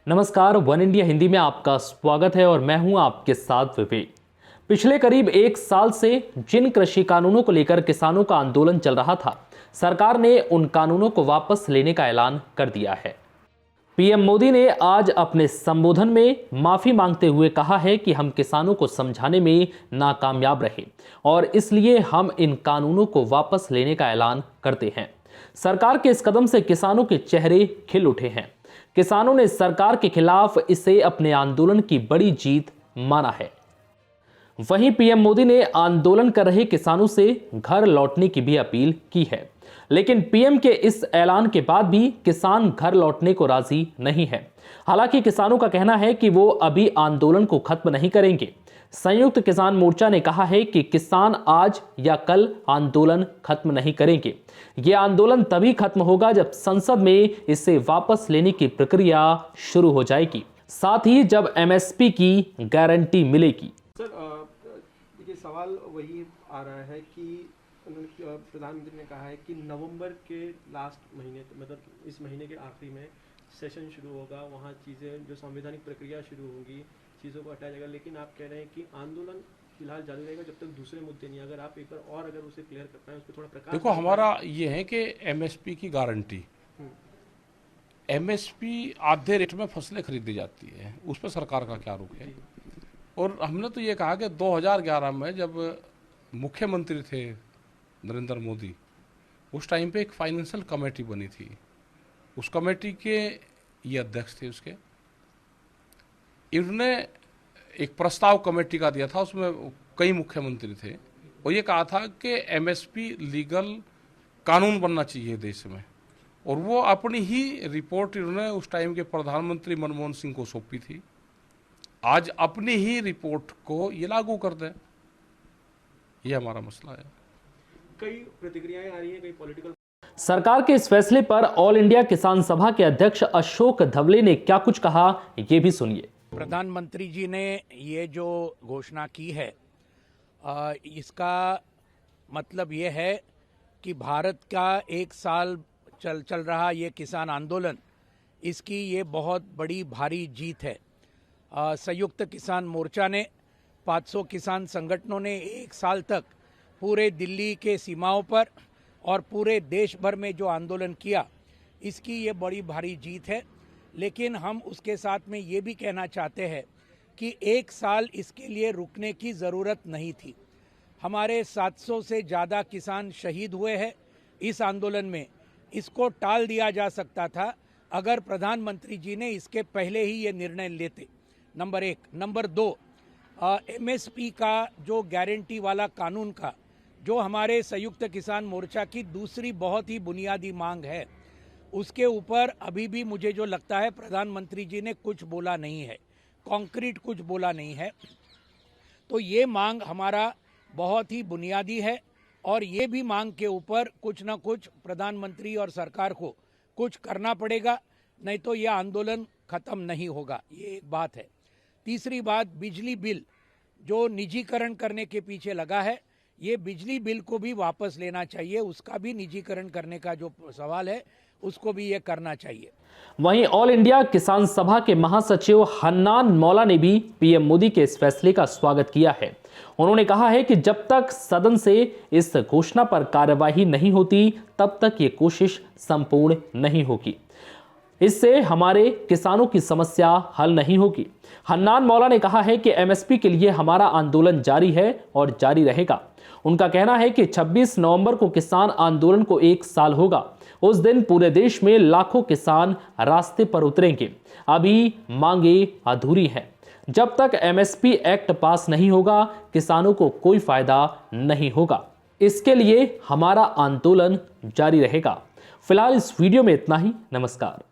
नमस्कार, one India Hindi में आपका स्वागत है और मैं हूं आपके साथ विवेक। पिछले करीब एक साल से जिन कृषि कानूनों को लेकर किसानों का आंदोलन चल रहा था, सरकार ने उन कानूनों को वापस लेने का ऐलान कर दिया है। पीएम मोदी ने आज अपने संबोधन में माफी मांगते हुए कहा है कि हम किसानों को समझाने में नाकामयाब रहे और इसलिए हम इन कानूनों को वापस लेने का ऐलान करते हैं। सरकार के इस कदम से किसानों के चेहरे खिल उठे हैं। किसानों ने सरकार के खिलाफ इसे अपने आंदोलन की बड़ी जीत माना है। वहीं पीएम मोदी ने आंदोलन कर रहे किसानों से घर लौटने की भी अपील की है, लेकिन पीएम के इस ऐलान के बाद भी किसान घर लौटने को राजी नहीं है। हालांकि किसानों का कहना है कि वो अभी आंदोलन को खत्म नहीं करेंगे। संयुक्त किसान मोर्चा ने कहा है कि किसान आज या कल आंदोलन खत्म नहीं करेंगे। ये आंदोलन तभी खत्म होगा जब संसद में इसे वापस लेने की प्रक्रिया शुरू हो जाएगी, साथ ही जब एमएसपी की गारंटी मिलेगी। सर, देखिए सवाल वही आ रहा है कि प्रधानमंत्री ने कहा है कि नवंबर के लास्ट महीने, मतलब इस महीने के आखिरी में सेशन शुरू होगा, वहाँ चीज़ें जो संवैधानिक प्रक्रिया शुरू होगी, चीज़ों को हटाया जाएगा। लेकिन आप कह रहे हैं कि आंदोलन फिलहाल जारी रहेगा जब तक दूसरे मुद्दे नहीं। अगर आप एक बार और अगर उसे क्लियर कर पाएं, उस पर थोड़ा प्रकाश। देखो, हमारा ये है कि एमएसपी की गारंटी, एमएसपी आधे रेट में फसलें खरीदी जाती है, उस पर सरकार का क्या रुख है। और हमने तो ये कहा कि 2011 में जब मुख्यमंत्री थे नरेंद्र मोदी, उस टाइम पे एक फाइनेंशियल कमेटी बनी थी। उस कमेटी के ये अध्यक्ष थे। उसके इन्होंने एक प्रस्ताव कमेटी का दिया था, उसमें कई मुख्यमंत्री थे और ये कहा था कि एमएसपी लीगल कानून बनना चाहिए देश में। और वो अपनी ही रिपोर्ट इन्होंने उस टाइम के प्रधानमंत्री मनमोहन सिंह को सौंपी थी। आज अपनी ही रिपोर्ट को ये लागू कर दें, ये हमारा मसला है। कई प्रतिक्रियाएं आ रही हैं, कई पॉलिटिकल। सरकार के इस फैसले पर ऑल इंडिया किसान सभा के अध्यक्ष अशोक धवले ने क्या कुछ कहा, ये भी सुनिए। प्रधानमंत्री जी ने ये जो घोषणा की है, इसका मतलब ये है कि भारत का एक साल चल रहा ये किसान आंदोलन, इसकी ये बहुत बड़ी भारी जीत है। संयुक्त किसान मोर्चा ने, 500 किसान संगठनों ने एक साल तक पूरे दिल्ली के सीमाओं पर और पूरे देश भर में जो आंदोलन किया, इसकी ये बड़ी भारी जीत है। लेकिन हम उसके साथ में ये भी कहना चाहते हैं कि एक साल इसके लिए रुकने की ज़रूरत नहीं थी। हमारे 700 से ज़्यादा किसान शहीद हुए हैं इस आंदोलन में। इसको टाल दिया जा सकता था अगर प्रधानमंत्री जी ने इसके पहले ही ये निर्णय लेते। नंबर 1। नंबर 2, एमएसपी का जो गारंटी वाला कानून का, जो हमारे संयुक्त किसान मोर्चा की दूसरी बहुत ही बुनियादी मांग है, उसके ऊपर अभी भी मुझे जो लगता है प्रधानमंत्री जी ने कुछ बोला नहीं है, कॉन्क्रीट कुछ बोला नहीं है। तो ये मांग हमारा बहुत ही बुनियादी है और ये भी मांग के ऊपर कुछ ना कुछ प्रधानमंत्री और सरकार को कुछ करना पड़ेगा, नहीं तो ये आंदोलन खत्म नहीं होगा। ये एक बात है। तीसरी बात, बिजली बिल जो निजीकरण करने के पीछे लगा है, ये बिजली बिल को भी वापस लेना चाहिए। उसका भी निजीकरण करने का जो सवाल है, उसको भी ये करना चाहिए। वहीं ऑल इंडिया किसान सभा के महासचिव हन्नान मौला ने भी पीएम मोदी के इस फैसले का स्वागत किया है। उन्होंने कहा है कि जब तक सदन से इस घोषणा पर कार्यवाही नहीं होती, तब तक ये कोशिश संपूर्ण नहीं होगी। इससे हमारे किसानों की समस्या हल नहीं होगी। हन्नान मौला ने कहा है कि एमएसपी के लिए हमारा आंदोलन जारी है और जारी रहेगा। उनका कहना है कि 26 नवंबर को किसान आंदोलन को एक साल होगा। उस दिन पूरे देश में लाखों किसान रास्ते पर उतरेंगे। अभी मांगे अधूरी हैं। जब तक एमएसपी एक्ट पास नहीं होगा, किसानों को कोई फायदा नहीं होगा। इसके लिए हमारा आंदोलन जारी रहेगा। फिलहाल इस वीडियो में इतना ही। नमस्कार।